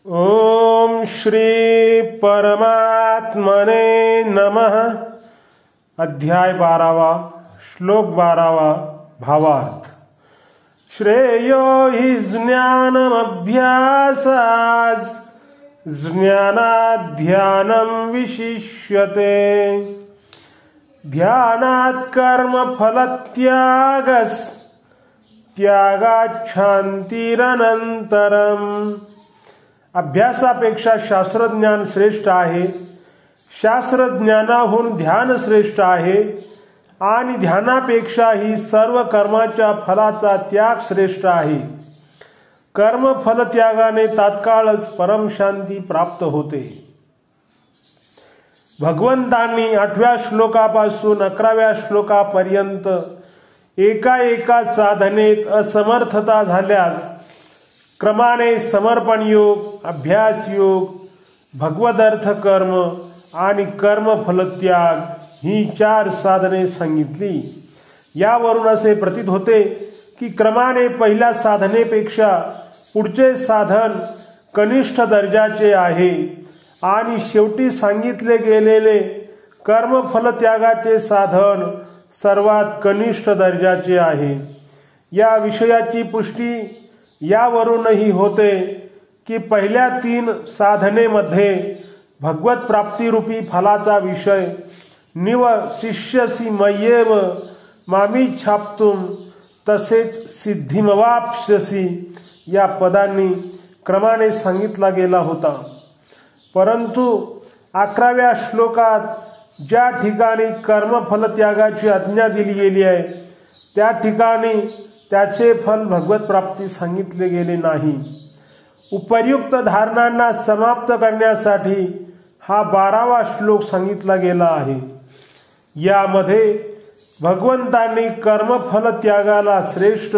ओम श्री परमात्मने नमः। अध्याय 12 श्लोक 12 भावार्थ। श्रेयो हि ज्ञानमभ्यासात् ज्ञानाध्यानं विशिष्यते ध्यानात् कर्मफलत्यागस् त्यागात् शांतिरनंतरम्। अभ्यासापेक्षा शास्त्रज्ञान श्रेष्ठ आहे, शास्त्रज्ञानाहून ध्यान श्रेष्ठ आहे आणि ध्यानापेक्षाही सर्व कर्माच्या फलाचा त्याग श्रेष्ठ आहे। कर्मफल त्यागाने तात्काळच परमशांती प्राप्त होते। भगवंतांनी 8व्या श्लोकापासून 11व्या श्लोकापर्यंत एका साधनेत असमर्थता झाल्यास क्रमाने समर्पण योग, अभ्यास योग, भगवदर्थ कर्म आणि कर्मफलत्याग ही 4 साधने सांगितली। यावरून असे प्रतीत होते की क्रमाने पहिल्या साधनेपेक्षा पुढचे साधन कनिष्ठ दर्जाचे आहे आणि शेवटी सांगितले गेलेले कर्मफलत्यागाचे साधन सर्वात कनिष्ठ दर्जाचे आहे। या विषयाची पुष्टी यावरूनही होते की पहिल्या 3 साधनेमध्ये भगवत प्राप्ती रूपी फलाचा विषय निवशिष्यसि मय्येव मामिच्छाप्तुम तसेच सिद्धिमवाप्स्यसि या पदांनी क्रमाने सांगितला गेला होता। परंतु 11व्या श्लोकात ज्या ठिकाणी कर्मफलत्यागाची आज्ञा दिली गेली आहे त्या ठिकाणी त्याचे फल भगवत प्राप्ती सांगितले गेले नाही। उपर्युक्त धारणांना समाप्त करण्यासाठी हा 12वा श्लोक सांगितला गेला आहे। यामध्ये भगवंतांनी कर्मफल त्यागाला श्रेष्ठ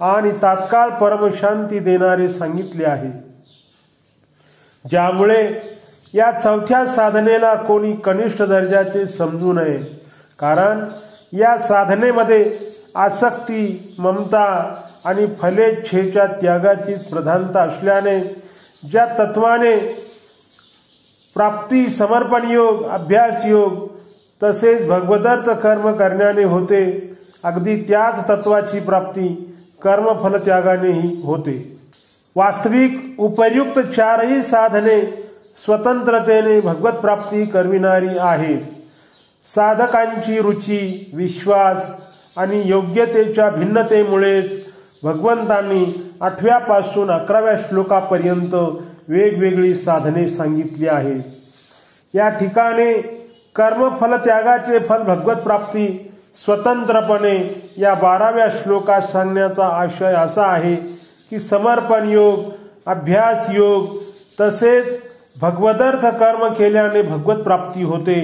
आणि तात्काळ परमशांती देणारे सांगितले आहे, ज्यामुळे या 4थ्या साधनेला कोणी कनिष्ठ दर्जाचे समजू नये। कारण या साधनेमध्ये आसक्ती, ममता आणि फलेच्छेच्या त्यागाचीच प्रधानता असल्याने ज्या तत्वाने प्राप्ती समर्पण योग, अभ्यास योग तसेच भगवदर्थ कर्म करण्याने होते, अगदी त्याच तत्वाची प्राप्ती कर्मफल त्यागानेही होते। वास्तविक उपर्युक्त 4ही साधने स्वतंत्रतेने भगवत प्राप्ती करविणारी आहेत। साधकांची रुची, विश्वास आणि योग्यतेच्या भिन्नतेमुळेच भगवंतांनी 8व्या पासून 11व्या श्लोकापर्यंत वेगवेगळी साधने सांगितली आहेत। या ठिकाणी कर्मफल त्यागाचे फल भगवत प्राप्ती स्वतंत्रपणे या 12व्या श्लोकात सांगण्याचा आशय असा आहे की समर्पण योग, अभ्यास योग तसेच भगवदर्थ कर्म केल्याने भगवत प्राप्ती होते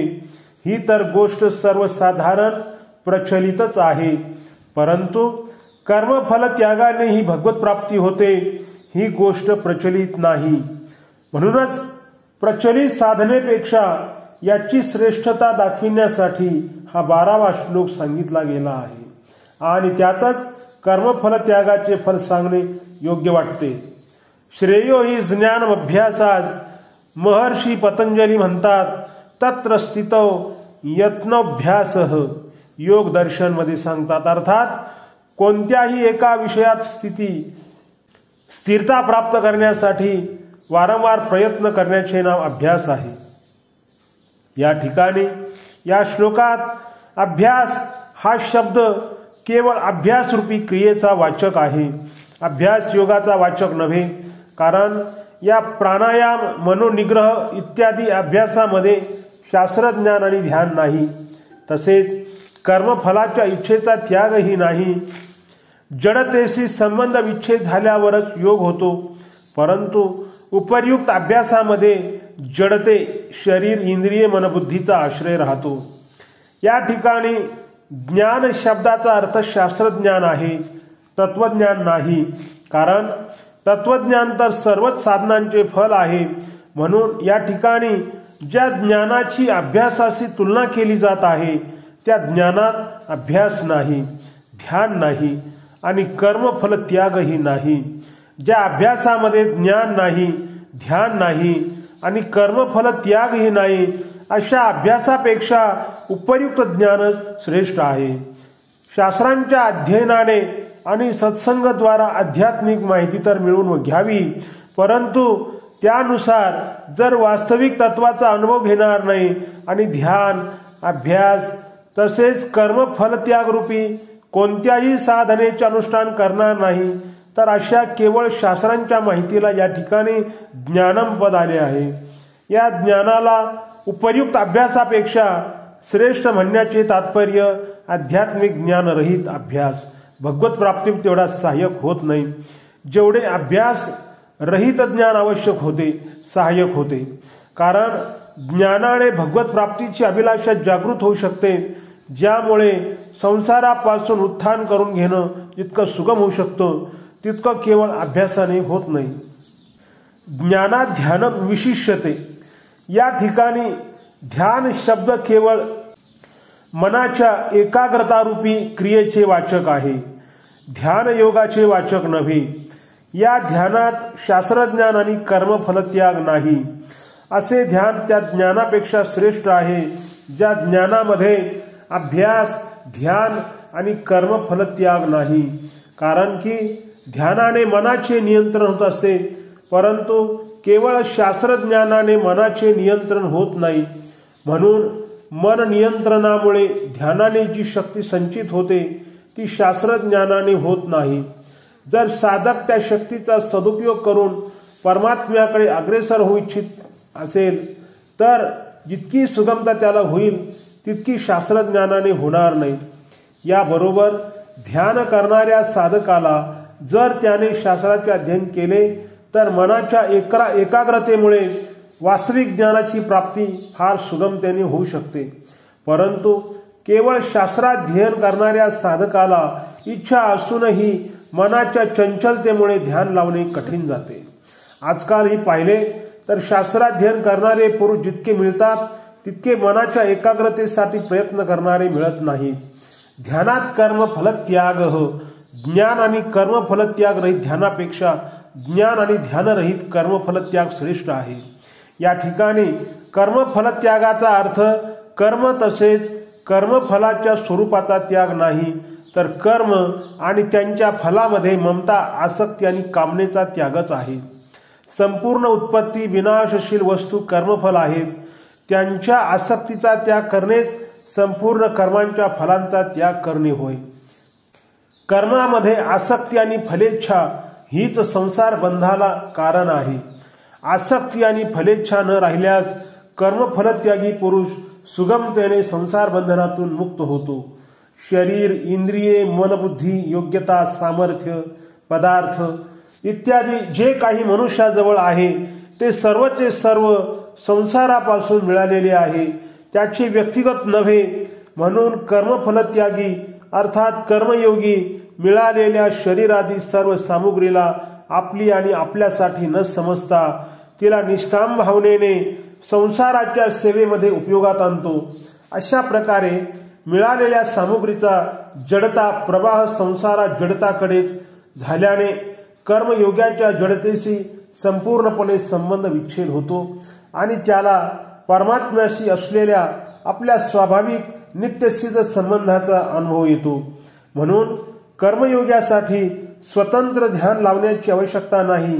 ही तर गोष्ट सर्वसाधारण प्रचलितच आहे। परंतु कर्मफल त्यागाने ही भगवत प्राप्ती होते ही गोष्ट प्रचलित नाही। म्हणूनच प्रचलित साधनेपेक्षा याची श्रेष्ठता दाखविण्यासाठी हा 12वा श्लोक सांगितला गेला आहे आणि त्यातच कर्मफल त्यागाचे फल सांगणे योग्य वाटते। श्रेयो हि ज्ञानमभ्यासात् महर्षी पतंजली म्हणतात, तत्र स्थितो यत्नोभ्यासः योग दर्शन मध्ये सांगतात। अर्थात कोणत्याही एका विषयात स्थिरता प्राप्त करण्यासाठी वारंवार प्रयत्न करण्याचे नाव अभ्यास आहे। या ठिकाणी या श्लोकात अभ्यास हा शब्द केवळ अभ्यास रूपी क्रियेचा वाचक आहे, अभ्यास योगाचा वाचक नव्हे। कारण या प्राणायाम, मनोनिग्रह इत्यादी अभ्यासामध्ये शास्त्रज्ञान आणि ध्यान नाही, तसेच कर्मफलाच्या इच्छेचा त्यागही नाही। जडतेशी संबंध विच्छेद झाल्यावरच योग होतो, परंतु उपर्युक्त अभ्यासामध्ये जडते शरीर, इंद्रिय, मनबुद्धीचा आश्रय राहतो। या ठिकाणी ज्ञान शब्दाचा अर्थ शास्त्रज्ञान आहे, तत्वज्ञान नाही। कारण तत्वज्ञान तर सर्वच साधनांचे फल आहे। म्हणून या ठिकाणी ज्या ज्ञानाची अभ्यासाशी तुलना केली जात आहे त्या ज्ञानात अभ्यास नाही, ध्यान नाही आणि कर्मफल त्यागही नाही। ज्या अभ्यासामध्ये ज्ञान नाही ध्यान नाही आणि कर्मफल त्यागही नाही, अशा अभ्यासापेक्षा उपयुक्त ज्ञानच श्रेष्ठ आहे. शास्त्रांच्या अध्ययनाने आणि सत्संगद्वारा आध्यात्मिक माहिती तर मिळवून घ्यावी, परंतु त्यानुसार जर वास्तविक तत्वाचा अनुभव घेणार नाही आणि ध्यान, अभ्यास तसेच कर्मफलत्यागरूपी कोणत्याही साधनेचे अनुष्ठान करणार नाही, तर अशा केवळ शास्त्रांच्या माहितीला या ठिकाणी ज्ञानम पद आले आहे. या ज्ञानाला उपयुक्त अभ्यासापेक्षा श्रेष्ठ म्हणण्याचे तात्पर्य आध्यात्मिक ज्ञानरहित अभ्यास भगवत प्राप्ती तेवढा सहाय्यक होत नाही, जेवढे अभ्यास रहित ज्ञान आवश्यक होते, सहाय्यक होते. कारण ज्ञानाने भगवत प्राप्तीची अभिलाषा जागृत होऊ शकते, ज्यामुळे संसारापासून उत्थान करून घेणं जितकं सुगम होऊ शकतं तितकं केवळ अभ्यासाने होत नाही. ज्ञानात ध्यान विशिष्यते. या ठिकाणी ध्यान शब्द केवळ मनाच्या एकाग्रतारूपी क्रियेचे वाचक आहे, ध्यान योगाचे वाचक नव्हे. या ध्यानात शास्त्रज्ञान आणि कर्मफलत्याग नाही. असे ध्यान त्या ज्ञानापेक्षा श्रेष्ठ आहे, ज्या ज्ञानामध्ये अभ्यास, ध्यान आणि कर्मफलत्याग नाही. कारण की ध्यानाने मनाचे नियंत्रण होत असते, परंतु केवळ शास्त्रज्ञानाने मनाचे नियंत्रण होत नाही. म्हणून मन नियंत्रणामुळे ध्यानाने जी शक्ती संचित होते ती शास्त्रज्ञानाने होत नाही. जर साधक त्या शक्तीचा सदुपयोग करून परमात्म्याकडे अग्रेसर होऊ इच्छित असेल तर जितकी सुगमता त्याला होईल तितकी शास्त्रज्ञानाने होणार नाही. याबरोबर ध्यान करणाऱ्या साधकाला जर त्याने शास्त्राचे अध्ययन केले तर मनाच्या एकाग्रतेमुळे वास्तविक ज्ञानाची प्राप्ती फार सुगमतेने होऊ शकते. परंतु केवळ शास्त्राध्ययन करणाऱ्या साधकाला इच्छा असूनही मनाच्या चंचलतेमुळे ध्यान लावणे कठीण जाते. आजकालही पाहिले तर शास्त्राध्ययन करणारे पुरुष जितके मिळतात तितके मनाच्या एकाग्रतेसाठी प्रयत्न करणारे मिळत नाहीत. ध्यानात कर्मफलत्याग. ज्ञान आणि कर्मफलत्याग रहित ध्यानापेक्षा ज्ञान आणि ध्यानरहित कर्मफलत्याग श्रेष्ठ आहे. या ठिकाणी कर्मफलत्यागाचा अर्थ कर्म तसेच कर्मफलाच्या स्वरूपाचा त्याग नाही, तर कर्म आणि त्यांच्या फलामध्ये ममता, आसक्ती आणि कामनेचा त्यागच आहे. संपूर्ण उत्पत्ती विनाशशील वस्तू कर्मफल आहेत. त्यांच्या आसक्तीचा त्याग करणेच संपूर्ण कर्मांच्या फलांचा त्याग करणे होय. कर्मामध्ये आसक्ती आणि फलेच्छा हीच संसार बंधाला कारण आहे. आसक्ती आणि फलेच्छा न राहिल्यास कर्मफलत्यागी पुरुष सुगमतेने संसार बंधनातून मुक्त होतो. शरीर, इंद्रिये, मनबुद्धी, योग्यता, सामर्थ्य, पदार्थ इत्यादी जे काही मनुष्याजवळ आहे ते सर्वचे सर्व संसारापासून मिळालेले आहे, त्याचे व्यक्तिगत नव्हे. म्हणून कर्मफलत्यागी अर्थात कर्मयोगी मिळालेल्या शरीरादी सर्व सामुग्रीला आपली आणि आपल्यासाठी न समजता तिला निष्काम भावनेने संसाराच्या सेवेमध्ये उपयोगात आणतो. अशा प्रकारे मिळालेल्या सामुग्रीचा जडता प्रवाह संसारात जडताकडेच झाल्याने कर्मयोग्याच्या जडतेशी संपूर्णपणे संबंध विच्छेद होतो आणि त्याला परमात्म्याशी असलेल्या आपल्या स्वाभाविक नित्यसिद्ध संबंधाचा अनुभव येतो. म्हणून कर्मयोग्यासाठी स्वतंत्र ध्यान लावण्याची आवश्यकता नाही.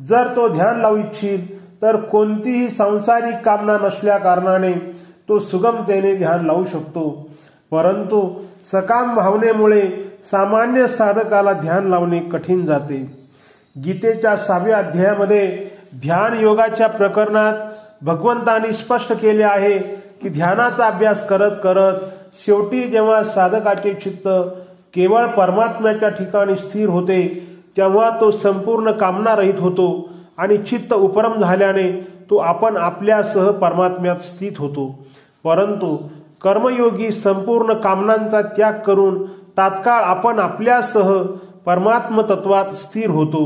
जर तो ध्यान लावू इच्छित तर कोणतीही सांसारिक कामना नसल्या कारणाने तो सुगमतेने ध्यान लावू शकतो. परंतु सकाम भावनेमुळे सामान्य साधकाला ध्यान लावणे कठीण जाते. गीतेच्या 6व्या अध्यायामध्ये ध्यान योगाच्या प्रकरणात भगवंतांनी स्पष्ट केले आहे की ध्यानाचा अभ्यास करत करत शेवटी जेव्हा साधकाचे चित्त केवळ परमात्म्याच्या ठिकाणी स्थिर होते तेव्हा तो संपूर्ण कामना रहित होतो आणि चित्त उपरम झाल्याने तो आपण आपल्यासह परमात्म्यात स्थित होतो. परंतु कर्मयोगी संपूर्ण कामनांचा त्याग करून तात्काळ आपण आपल्यासह परमात्म तत्वात स्थिर होतो.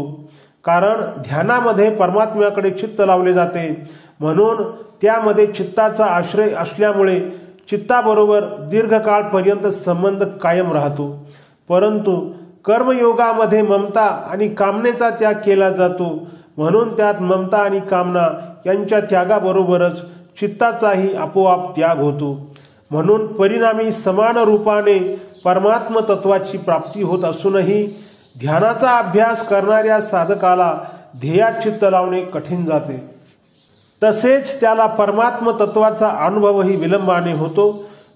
कारण ध्यानामध्ये परमात्म्याकडे चित्त लावले जाते, म्हणून त्यामध्ये चित्ताचा आश्रय असल्यामुळे चित्ताबरोबर दीर्घकाळपर्यंत संबंध कायम राहतो. परंतु कर्मयोगामध्ये ममता आणि कामनेचा त्याग केला जातो, म्हणून त्यात ममता आणि कामना यांच्या त्यागाबरोबरच चित्ताचाही आपोआप त्याग होतो. म्हणून परिणामी समान रूपाने परमात्म तत्वाची प्राप्ती होत असूनही ध्यानाचा अभ्यास करणाऱ्या साधकाला ध्येयात चित्त लावणे कठीण जाते. तसेच त्याला परमात्म तत्वाचा अनुभवही विलंबाने होतो.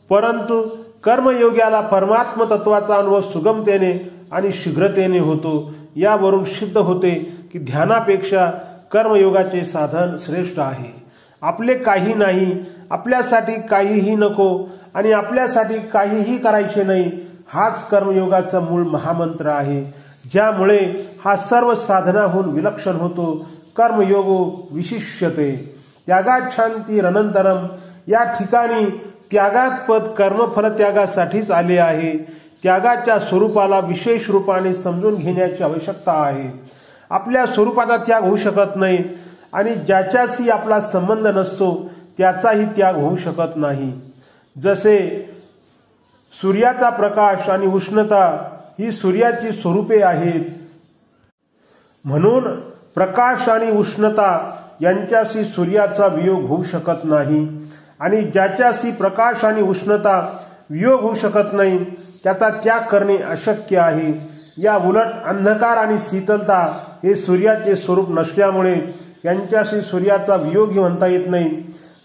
परंतु कर्मयोग्याला परमात्म तत्वाचा अनुभव सुगमतेने आणि शीघ्रतेने होतो. यावरून सिद्ध होते की ध्यानापेक्षा कर्मयोगाचे साधन श्रेष्ठ आहे. आपले काही नाही, आपल्यासाठी काहीही नको आणि आपल्यासाठी काहीही करायचे नाही, हाच कर्मयोगाचा मूळ महामंत्र आहे, ज्यामुळे हा सर्व साधनाहून विलक्षण होतो. कर्मयोगो विशिष्यते त्यागात शांती अनंतरम. या ठिकाणी त्यागात पद कर्मफल त्यागासाठीच आले आहे. त्यागाच्या स्वरूपाला विशेष रूपाने समजून घेण्याची आवश्यकता आहे. आपल्या स्वरूपाचा त्याग होऊ शकत नाही आणि ज्याच्याशी आपला संबंध नसतो त्याचाही त्याग होऊ शकत नाही. जसे सूर्याचा प्रकाश आणि उष्णता ही सूर्याची स्वरूपे आहेत, म्हणून प्रकाश आणि उष्णता यांच्याशी सूर्याचा वियोग होऊ शकत नाही आणि ज्याच्याशी प्रकाश आणि उष्णता वियोग होऊ शकत नाही त्याचा त्याग करणे अशक्य आहे. या उलट अंधकार आणि शीतलता हे सूर्याचे स्वरूप नसल्यामुळे यांच्याशी सूर्याचा वियोगही म्हणता येत नाही.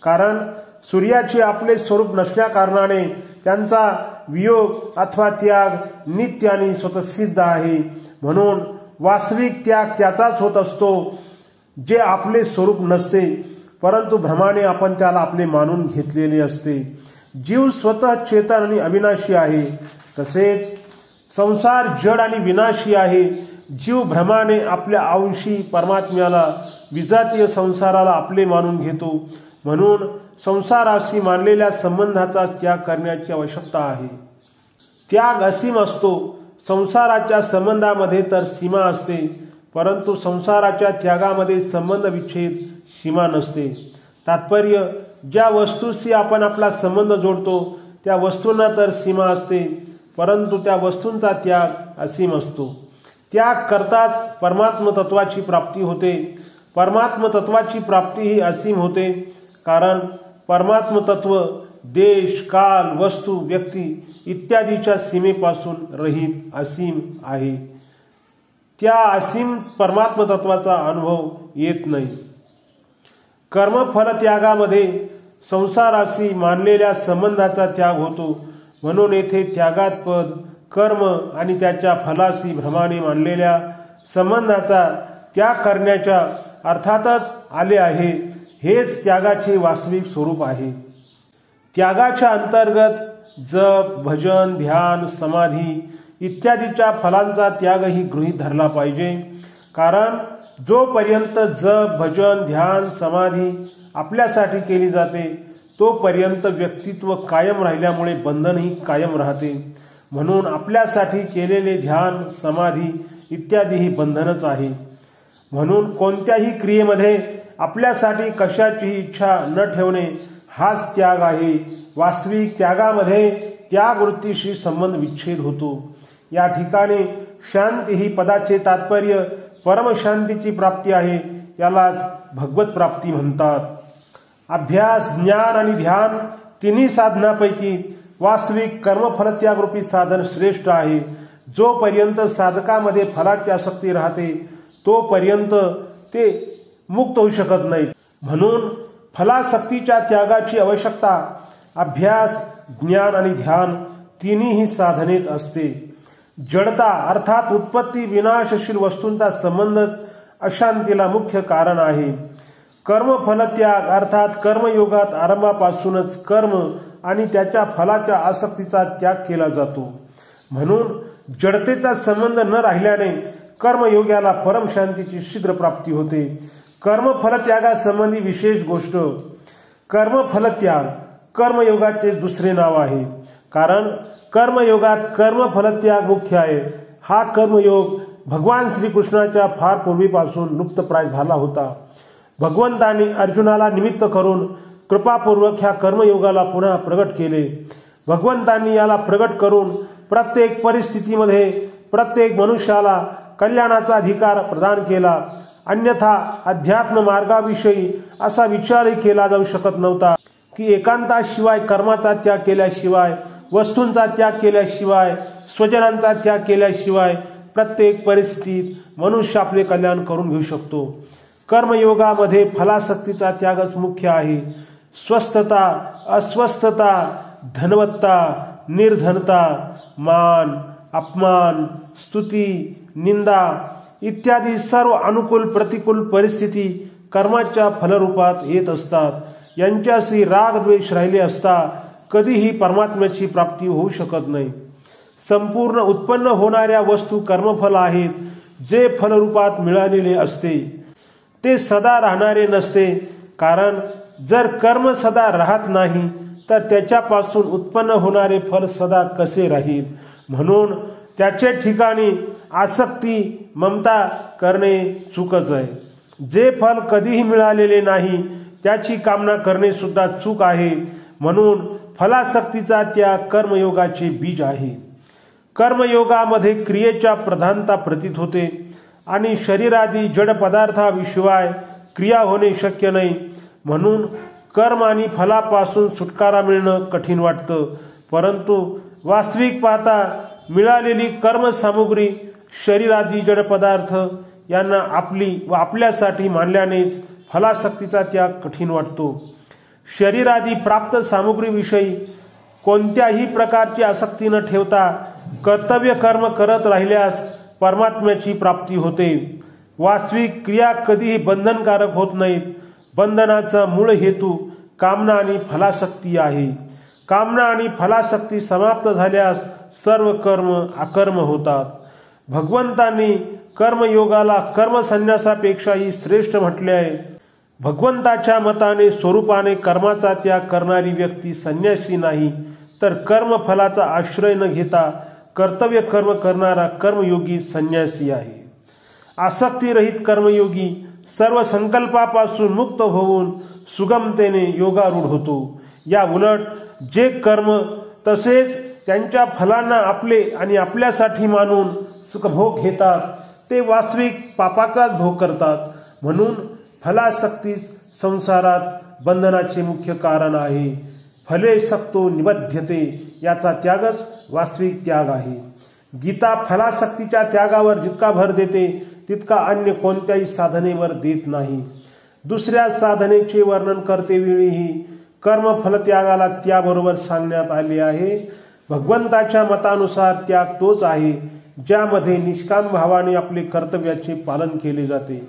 कारण सूर्याचे आपले स्वरूप नसल्या कारणाने त्यांचा वियोग अथवा त्याग नित्य आणि स्वतःसिद्ध आहे. म्हणून वास्तविक त्याग त्याचाच होत असतो जे आपले स्वरूप नसते, परंतु भ्रमाने आपण त्याला आपले मानून घेतलेले असते. जीव स्वतः चेतन आणि अविनाशी आहे, तसेच संसार जड आणि विनाशी आहे. जीव भ्रमाने आपल्या अंशी परमात्म्याला विजातीय संसाराला आपले मानून घेतो. म्हणून संसाराशी मानलेल्या संबंधाचा त्याग करण्याची आवश्यकता आहे. त्याग असीम असतो. संसाराच्या संबंधामध्ये तर सीमा असते, परंतु संसाराच्या त्यागामध्ये संबंध विच्छेद सीमा नसते. तात्पर्य, ज्या वस्तूशी आपण आपला संबंध जोडतो त्या वस्तूंना तर सीमा असते, परंतु त्या वस्तूंचा त्याग असीम असतो. त्याग करताच परमात्म तत्वाची प्राप्ती होते. परमात्म तत्वाची प्राप्ती ही असीम होते, कारण परमात्म तत्व देश, काल, वस्तू, व्यक्ती इत्यादीच्या सीमेपासून रहित असीम आहे. त्या असीम परमात्म तत्वाचा अनुभव येत नाही. कर्मफल त्यागामध्ये संसाराशी मानलेल्या संबंधाचा त्याग होतो. म्हणून येथे त्यागात पद कर्म आणि त्याच्या फलाशी भ्रमाने मानलेल्या संबंधाचा त्याग करण्याच्या अर्थातच आले आहे. हेच त्यागाचे वास्तविक स्वरूप आहे. त्यागाच्या अंतर्गत जप, भजन, ध्यान, समाधी इत्यादीच्या फलांचा त्यागही गृहीत धरला पाहिजे. कारण जोपर्यंत जप, भजन, ध्यान, समाधी आपल्यासाठी केली जाते तोपर्यंत व्यक्तित्व कायम राहिल्यामुळे बंधनही कायम राहते. म्हणून आपल्यासाठी केलेले ध्यान, समाधी इत्यादी ही बंधनच आहे. म्हणून कोणत्याही क्रियेमध्ये आपल्यासाठी कशाचीही इच्छा न ठेवणे हाच त्याग आहे. वास्तविक त्यागामध्ये त्याग वृत्तीशी संबंध विच्छेद होतो. या ठिकाणी शांती ही पदाचे तात्पर्य परमशांतीची प्राप्ती आहे. यालाच भगवत प्राप्ती म्हणतात. अभ्यास, ज्ञान आणि ध्यान तिन्ही साधनापैकी वास्तविक कर्मफलत्यागरूपी साधन श्रेष्ठ आहे. जोपर्यंत साधकामध्ये फलाची आसक्ती राहते तोपर्यंत ते मुक्त होऊ शकत नाही. म्हणून फलासक्तीच्या त्यागाची आवश्यकता अभ्यास, ज्ञान आणि ध्यान तिन्ही साधनेत असते. जडता अर्थात उत्पत्ती विनाशशील वस्तूंचा संबंधच अशांतीला मुख्य कारण आहे. कर्मफलत्याग अर्थात कर्मयोगात आरंभापासूनच कर्म आणि त्याच्या फलाच्या आसक्तीचा त्याग केला जातो. म्हणून जडतेचा संबंध न राहिल्याने कर्मयोग्याला परमशांतीची शीघ्र प्राप्ती होते. कर्मफलत्यागासंबंधी विशेष गोष्ट कर्मफलत्याग कर्मयोगाचे दुसरे नाव आहे. कारण कर्मयोगात कर्मफलत्याग मुख्य आहे. हा कर्मयोग भगवान श्रीकृष्णाच्या फार पूर्वीपासून लुप्तप्राय झाला होता. भगवंतांनी अर्जुनाला निमित्त करून कृपापूर्वक ह्या कर्मयोगाला पुन्हा प्रगट केले. भगवंतांनी याला प्रगट करून प्रत्येक परिस्थितीमध्ये प्रत्येक मनुष्याला कल्याणाचा अधिकार प्रदान केला अन्यथा अध्यात्म मार्गाविषयी असा विचारही केला जाऊ शकत नव्हता की एकांताशिवाय, कर्माचा त्याग केल्याशिवाय, वस्तूंचा त्याग केल्याशिवाय, स्वजनांचा त्याग केल्याशिवाय प्रत्येक परिस्थितीत मनुष्य आपले कल्याण करून घेऊ शकतो. कर्मयोगामध्ये फलासक्तीचा त्यागच मुख्य आहे. स्वस्थता, अस्वस्थता, धनवत्ता, निर्धनता, मान, अपमान, स्तुती, निंदा इत्यादी सर्व अनुकूल प्रतिकूल परिस्थिती कर्माच्या फलरूपात येत असतात. यांच्याशी राग द्वेष राहिले असता कधीही परमात्म्याची प्राप्ती होऊ शकत नाही. संपूर्ण उत्पन्न होणाऱ्या वस्तू कर्मफल आहेत. जे फलरूपात मिळालेले असते ते सदा राहणारे नसते, कारण जर कर्म सदा राहत नाही तर त्याच्यापासून उत्पन्न होणारे फल सदा कसे राहील. म्हणून त्याचे ठिकाणी आसक्ती, ममता करणे चूकच आहे. जे फल कधीही मिळालेले नाही त्याची कामना करणे सुद्धा चूक आहे. म्हणून फलासक्तीचा त्याग कर्मयोगाचे बीज आहे. कर्मयोगामध्ये क्रियेच्या प्रधानता प्रतीत होते आणि शरीरादी जड पदार्थाविषयी क्रिया होणे शक्य नाही. म्हणून कर्म आणि फलापासून सुटकारा मिळणं कठीण वाटतं. परंतु वास्तविक पाहता मिळालेली कर्मसामुग्री, शरीरादी जड पदार्थ यांना आपली व आपल्यासाठी मानल्यानेच फलासक्तीचा त्याग कठीण वाटतो. शरीरादी प्राप्त सामुग्रीविषयी कोणत्याही प्रकारची आसक्ती न ठेवता कर्तव्य कर्म करत राहिल्यास परमात्म्याची प्राप्ती होते. वास्तविक क्रिया कधीही बंधनकारक होत नाहीत. बंधनाचा मूळ हेतू कामना आणि फलासक्ती आहे. कामना आणि फलासक्ती समाप्त झाल्यास सर्व कर्म अकर्म होतात. भगवंतांनी कर्मयोगाला कर्मसन्यासापेक्षाही श्रेष्ठ म्हटले आहे. भगवंताच्या मताने स्वरूपाने कर्माचा त्याग करणारी व्यक्ती संन्यासी नाही, तर कर्मफलाचा आश्रय न घेता कर्तव्य कर्म करणारा कर्मयोगी संन्यासी आहे. आसक्तीरहित कर्मयोगी सर्व संकल्पापासून मुक्त होऊन सुगमतेने योगारूढ होतो. या उलट जे कर्म तसेच त्यांच्या फलांना आपले आणि आपल्यासाठी मानून सुखभोग घेतात ते वास्तविक पापाचाच भोग करतात. म्हणून फलासक्तीच संसारात बंधनाचे मुख्य कारण आहे. फले सक्तो निबध्यते याचा त्यागच वास्तविक त्याग आहे. गीता फलासक्तीच्या त्यागावर जितका भर देते तितका अन्य कोणत्याही साधनेवर देत नाही. दुसऱ्या साधनेचे वर्णन करतेवेळीही कर्मफल त्यागाला त्याबरोबर सांगण्यात आले आहे. भगवंताच्या मतानुसार त्याग तोच आहे ज्यामध्ये निष्काम भावाने आपले कर्तव्याचे पालन केले जाते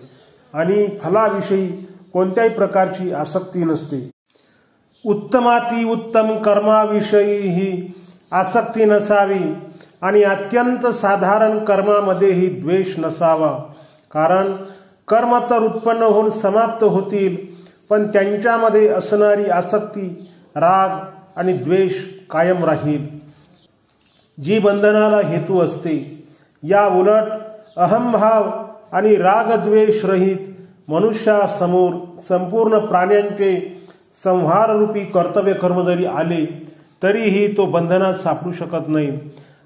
आणि फलाविषयी कोणत्याही प्रकारची आसक्ती नसते. उत्तमाती उत्तम कर्माविषयीही आसक्ती नसावी आणि अत्यंत साधारण कर्मामध्येही द्वेष नसावा. कारण कर्म तर उत्पन्न होऊन समाप्त होतील, पण त्यांच्यामध्ये असणारी आसक्ती, राग आणि द्वेष कायम राहील, जी बंधनाला हेतू असते. या उलट अहंभाव आणि रागद्वेष रहित मनुष्यासमोर संपूर्ण प्राण्यांचे संहाररूपी कर्तव्य कर्म जरी आले तरीही तो बंधनात सापडू शकत नाही.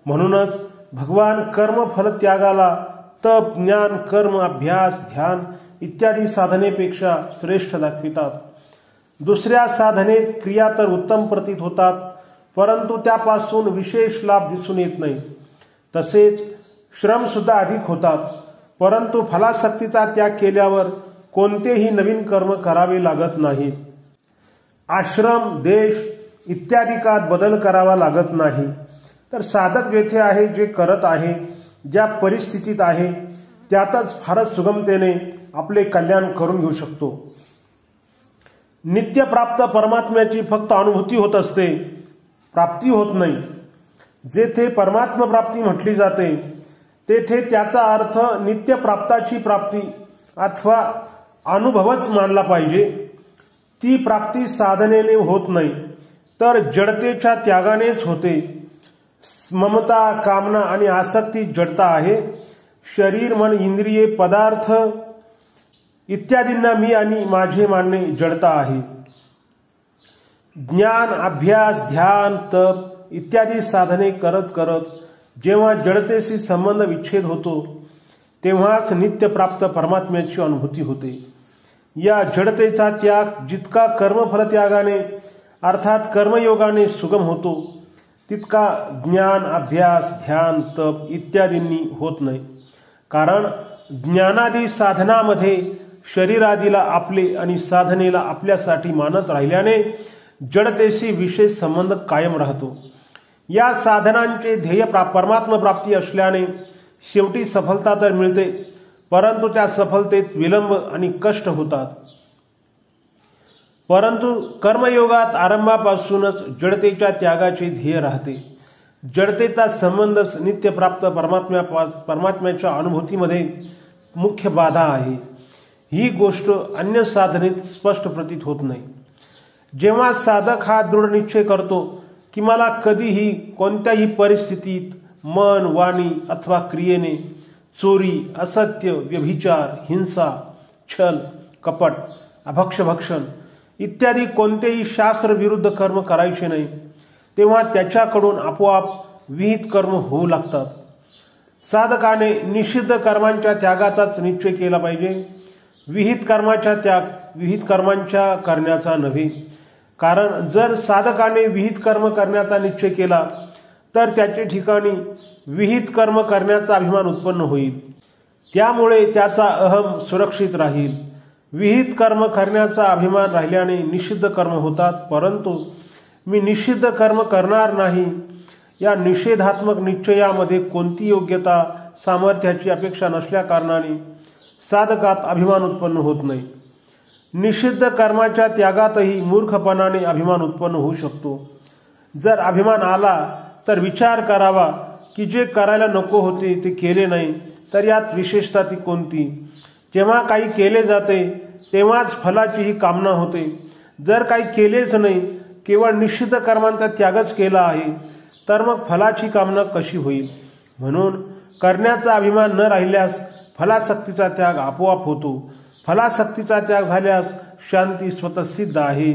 म्हणूनच भगवान कर्मफल त्यागाला तप, ज्ञान, कर्म, अभ्यास, ध्यान इत्यादी साधनेपेक्षा श्रेष्ठ दाखवितात. दुसऱ्या साधनेत क्रिया तर उत्तम प्रतीत होतात, परंतु त्यापासून विशेष लाभ दिसून येत नाही. तसेच श्रम सुद्धा अधिक होतात, परंतु फलासक्तीचा त्याग केल्यावर कोणतेही नवीन कर्म करावे लागत नाहीत. आश्रम, देश इत्यादिकात बदल करावा लागत नाही. तर साधक जेथे आहे, जे करत आहे, ज्या परिस्थितीत आहे त्यातच फारच सुगमतेने आपले कल्याण करून घेऊ शकतो. नित्यप्राप्त परमात्म्याची फक्त अनुभूती होत असते, प्राप्ती होत नाही. जेथे परमात्मा प्राप्ती म्हटली जाते तेथे त्याचा अर्थ नित्यप्राप्ताची प्राप्ती अथवा अनुभवच मानला पाहिजे. ती प्राप्ती साधनेने होत नाही, तर जडतेच्या त्यागानेच होते. ममता, कामना आणि आसक्ती जडता आहे. शरीर, मन, इंद्रिये, पदार्थ इत्यादींना मी आणि माझे मानणे जडता आहे. ज्ञान, अभ्यास, ध्यान, तप इत्यादी साधने करत करत जेव्हा जडतेशी संबंध विच्छेद होतो तेव्हाच नित्यप्राप्त परमात्म्याची अनुभूती होते. या जडतेचा त्याग जितका कर्मफलत्यागाने अर्थात कर्मयोगाने सुगम होतो तितका ज्ञान, अभ्यास, ध्यान, तप इत्यादींनी होत नाही. कारण ज्ञानादी साधनामध्ये शरीरादीला आपले आणि साधनेला आपल्यासाठी मानत राहिल्याने जडतेशी विशेष संबंध कायम राहतो. या साधनांचे ध्येय परमात्मा प्राप्ती असल्याने शेवटी सफलता तर मिळते, परंतु त्या सफलतेत विलंब आणि कष्ट होतात. परंतु कर्मयोगात आरंभापासूनच जडतेच्या त्यागाचे ध्येय राहते. जडतेचा संबंधच नित्यप्राप्त परमात्म्याच्या अनुभूतीमध्ये मुख्य बाधा आहे. ही गोष्ट अन्य साधनेत स्पष्ट प्रतीत होत नाही. जेव्हा साधक हा दृढ निश्चय करतो की मला कधीही कोणत्याही परिस्थितीत मन, वाणी अथवा क्रियेने चोरी, असत्य, व्यभिचार, हिंसा, छल, कपट, अभक्षभक्षण इत्यादी कोणतेही शास्त्रविरुद्ध कर्म करायचे नाही, तेव्हा त्याच्याकडून आपोआप विहित कर्म होऊ लागतात. साधकाने निषिद्ध कर्मांच्या त्यागाचाच निश्चय केला पाहिजे. विहित कर्मांच्या करण्याचा नव्हे. कारण जर साधकाने विहित कर्म करण्याचा निश्चय केला तर त्याच्या ठिकाणी विहित कर्म करण्याचा अभिमान उत्पन्न होईल. त्यामुळे त्याचा अहम सुरक्षित राहील. विहित कर्म करण्याचा अभिमान राहिल्याने निषिद्ध कर्म होतात. परंतु मी निषिद्ध कर्म करणार नाही या निषेधात्मक निश्चयामध्ये कोणती योग्यता, सामर्थ्याची अपेक्षा नसल्या कारणाने साधकात अभिमान उत्पन्न होत नाही. निषिद्ध कर्माच्या त्यागातही मूर्खपणाने अभिमान उत्पन्न होऊ शकतो. जर अभिमान आला तर विचार करावा की जे करायला नको होते ते केले नाही तर यात विशेषता ती कोणती. जेव्हा काही केले जाते तेव्हाच फलाचीही कामना होते. जर काही केलेच नाही, केवळ निषिद्ध कर्मांचा त्यागच केला आहे तर मग फलाची कामना कशी होईल. म्हणून करण्याचा अभिमान न राहिल्यास फलासक्तीचा त्याग आपोआप होतो. फलासक्तीचा त्याग झाल्यास शांती स्वतःसिद्ध आहे.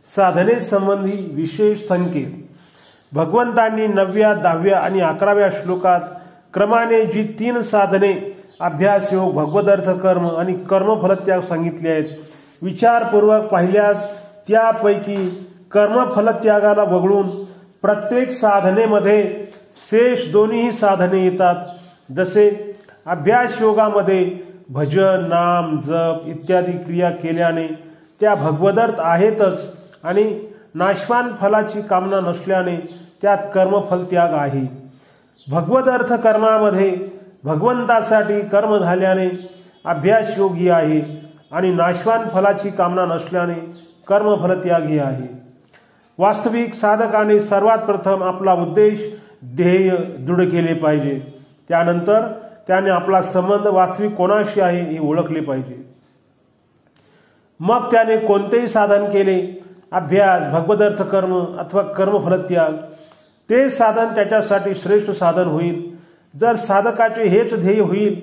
साधनेसंबंधी विशेष संकेत भगवंतांनी 9व्या, 10व्या आणि 11व्या श्लोकात क्रमाने जी 3 साधने अभ्यास योग, भगवदर्थ कर्म आणि कर्मफलत्याग सांगितले आहेत, विचारपूर्वक पाहिल्यास त्यापैकी कर्मफलत्यागाला वगळून प्रत्येक साधनेमध्ये शेष दोन्ही साधने येतात. जसे अभ्यास योगामध्ये भजन, नाम, जप इत्यादी क्रिया केल्याने त्या भगवदर्थ आहेतच आणि नाशवान फलाची कामना नसल्याने त्यात कर्मफल त्याग आहे. भगवदर्थ कर्मामध्ये भगवंतासाठी कर्म झाल्याने अभ्यास योगी आहे आणि नाशवान फलाची कामना नसल्याने कर्मफल त्यागी आहे. वास्तविक साधकाने सर्वात प्रथम आपला उद्देश, ध्येय दृढ केले पाहिजे. त्यानंतर त्याने आपला संबंध वास्तविक कोणाशी आहे हे ओळखले पाहिजे. मग त्याने कोणतेही साधन केले, अभ्यास, भगवदर्थ कर्म अथवा कर्मफलत्याग, ते साधन त्याच्यासाठी श्रेष्ठ साधन होईल. जर साधकाचे हेच ध्येय होईल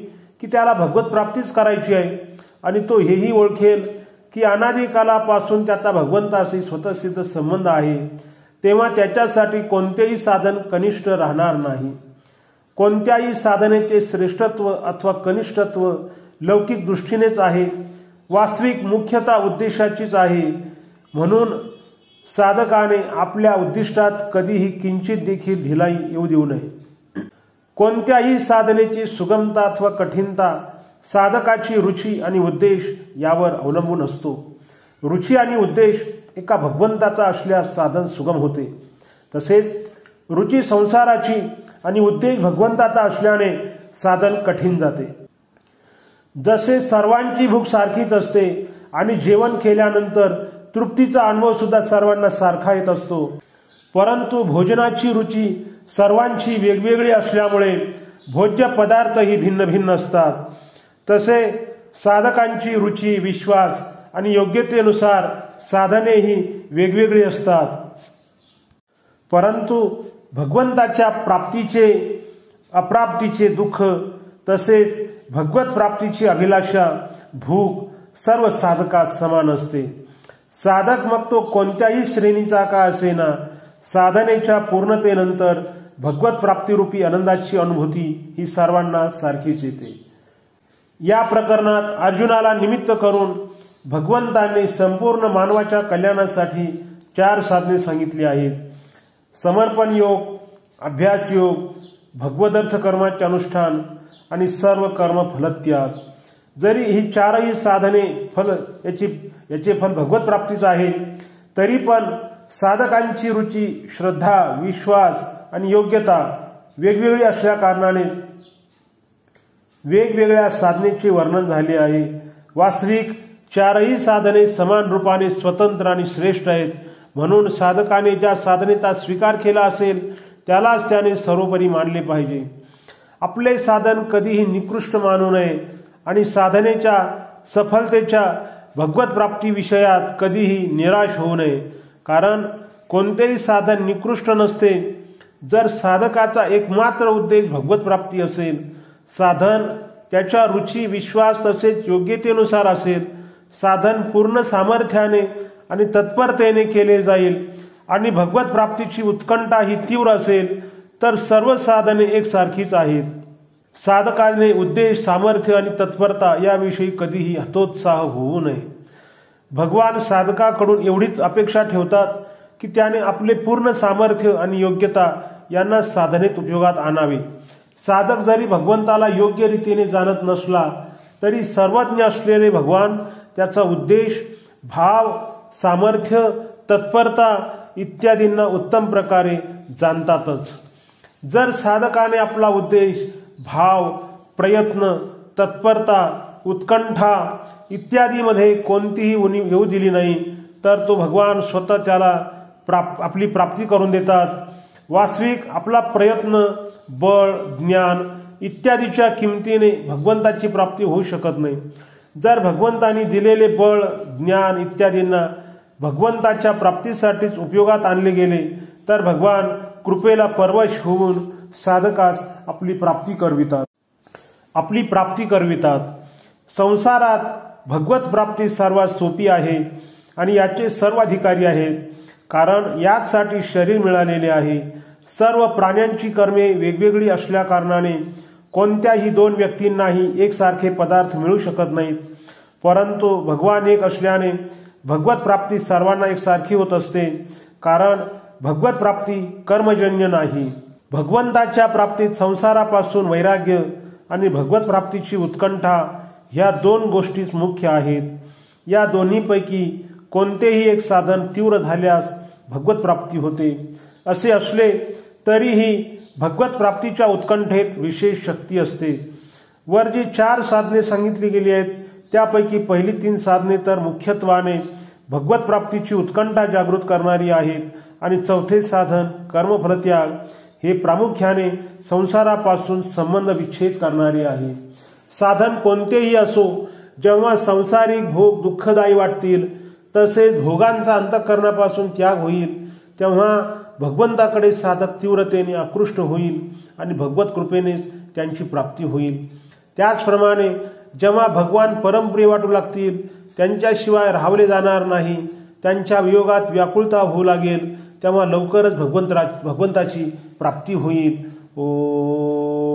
की त्याला भगवत प्राप्तीच करायची आहे आणि तो हेही ओळखेल की अनादी कालापासून त्याचा भगवंताशी स्वतःसिद्ध संबंध आहे, तेव्हा त्याच्यासाठी कोणतेही साधन कनिष्ठ राहणार नाही. कोणत्याही साधनेचे श्रेष्ठत्व अथवा कनिष्ठत्व लौकिक दृष्टीनेच आहे, वास्तविक मुख्यता उद्देशाचीच आहे. म्हणून साधकाने आपल्या उद्दिष्टात कधीही किंचित देखील ढिलाई येऊ देऊ नये. कोणत्याही साधनेची सुगमता अथवा कठीणता साधकाची रुची आणि उद्देश यावर अवलंबून असतो. रुची आणि उद्देश एका भगवंताचा असल्यास साधन सुगम होते. तसेच रुची संसाराची आणि उद्देश भगवंताचा असल्याने साधन कठीण जाते. जसे सर्वांची भूक सारखीच असते आणि जेवण केल्यानंतर तृप्तीचा अनुभव सुद्धा सर्वांना सारखा येत असतो, परंतु भोजनाची रुची सर्वांची वेगवेगळी असल्यामुळे भोज्य पदार्थही भिन्न भिन्न असतात. तसे साधकांची रुची, विश्वास आणि योग्यतेनुसार साधनेही वेगवेगळी असतात. परंतु भगवंताच्या प्राप्तीचे, अप्राप्तीचे दुःख तसेच भगवत प्राप्तीची अभिलाषा, भूक सर्व साधकात समान असते. साधक मग तो कोणत्याही श्रेणीचा का असेना, साधनेच्या पूर्णतेनंतर भगवत प्राप्तिरूपी आनंदाची अनुभूती ही सर्वांना सारखीच येते. या प्रकरणात अर्जुनाला निमित्त करून भगवंतांनी संपूर्ण मानवाच्या कल्याणासाठी 4 साधने सांगितली आहेत. समर्पण योग, अभ्यास योग, भगवदर्थ कर्माचे अनुष्ठान आणि सर्व कर्म फलत्याग. जरी ही 4ही साधने याचे फल भगवत प्राप्तीच आहे, तरी पण साधकांची रुची, श्रद्धा, विश्वास आणि योग्यता वेगवेगळी असल्या कारणाने वेगवेगळ्या साधनेचे वर्णन झाले आहे. वास्तविक 4ही साधने समान रूपाने स्वतंत्र आणि श्रेष्ठ आहेत. म्हणून साधकाने ज्या साधनेचा स्वीकार केला असेल त्यालाच त्याने सर्वोपरी मानले पाहिजे. आपले साधन कधीही निकृष्ट मानू नये आणि साधनेच्या सफलतेच्या भगवत प्राप्ती विषयात कधीही निराश होऊ नये. कारण कोणतेही साधन निकृष्ट नसते जर साधकाचा एकमात्र उद्देश भगवत प्राप्ती असेल. साधन त्याच्या रुची, विश्वास तसेच योग्यतेनुसार असेल. साधन पूर्ण सामर्थ्याने आणि तत्परतेने केले जाईल आणि भगवत प्राप्तीची उत्कंठा ही तीव्र असेल तर सर्व साधने एकसारखीच आहेत. साधकाने उद्देश, सामर्थ्य आणि तत्परता याविषयी कधीही हतोत्साह होऊ नये. भगवान साधकाकडून एवढीच अपेक्षा ठेवतात की त्याने आपले पूर्ण सामर्थ्य आणि योग्यता यांना साधनेत उपयोगात आणावे. साधक जरी भगवंताला योग्य रीतीने जाणत नसला तरी सर्वज्ञ असलेले भगवान त्याचा उद्देश, भाव, सामर्थ्य, तत्परता इत्यादींना उत्तम प्रकारे जाणतातच. जर साधकाने आपला उद्देश, भाव, प्रयत्न, तत्परता, उत्कंठा इत्यादीमध्ये कोणतीही उणीव येऊ दिली नाही तर तो भगवान स्वतः त्याला आपली प्राप्ती करून देतात. वास्तविक आपला प्रयत्न, बळ, ज्ञान इत्यादीच्या किमतीने भगवंताची प्राप्ती होऊ शकत नाही. जर भगवंतांनी दिलेले बळ, ज्ञान इत्यादींना भगवंताच्या प्राप्तीसाठीच उपयोगात आणले गेले तर भगवान कृपेला परवश होऊन साधकास आपली प्राप्ती करवितात. संसारात भगवत प्राप्ती सर्वात सोपी आहे आणि याचे सर्व अधिकारी आहेत. कारण यासाठी शरीर मिळालेले आहे. सर्व प्राण्यांची कर्मे वेगवेगळी असल्या कारणाने कोणत्याही 2 व्यक्तींनाही एकसारखे पदार्थ मिळू शकत नाहीत. परंतु भगवान एक असल्याने भगवत प्राप्ती सर्वांना एकसारखी होत असते. कारण भगवत प्राप्ती कर्मजन्य नाही. भगवंताच्या प्राप्तीत संसारापासून वैराग्य आणि भगवत प्राप्तीची उत्कंठा ह्या 2 गोष्टीच मुख्य आहेत. या दोन्हीपैकी कोणतेही एक साधन तीव्र झाल्यास भगवत प्राप्ती होते. असे असले तरीही भगवत प्राप्तीच्या उत्कंठेत विशेष शक्ती असते. वर जी 4 साधने सांगितली गेली आहेत त्यापैकी पहिली 3 साधने तर मुख्यत्वाने भगवत प्राप्तीची उत्कंठा जागृत करणारी आहेत आणि चौथे साधन कर्मफलत्याग हे प्रामुख्याने संसारापासून संबंध विच्छेद करणारे आहे. साधन कोणतेही असो, जेव्हा सांसारिक भोग दुःखदायी वाटतील तसेच भोगांचा अंतःकरणापासून त्याग होईल तेव्हा भगवंताकडे साधक तीव्रतेने आकृष्ट होईल आणि भगवत कृपेनेच त्यांची प्राप्ती होईल. त्याचप्रमाणे जेव्हा भगवान परमप्रिय वाटू लागतील, त्यांच्याशिवाय राहवले जाणार नाही, त्यांच्या वियोगात व्याकुळता होऊ लागेल तेव्हा लवकरच भगवंताची प्राप्ती होईल. ओम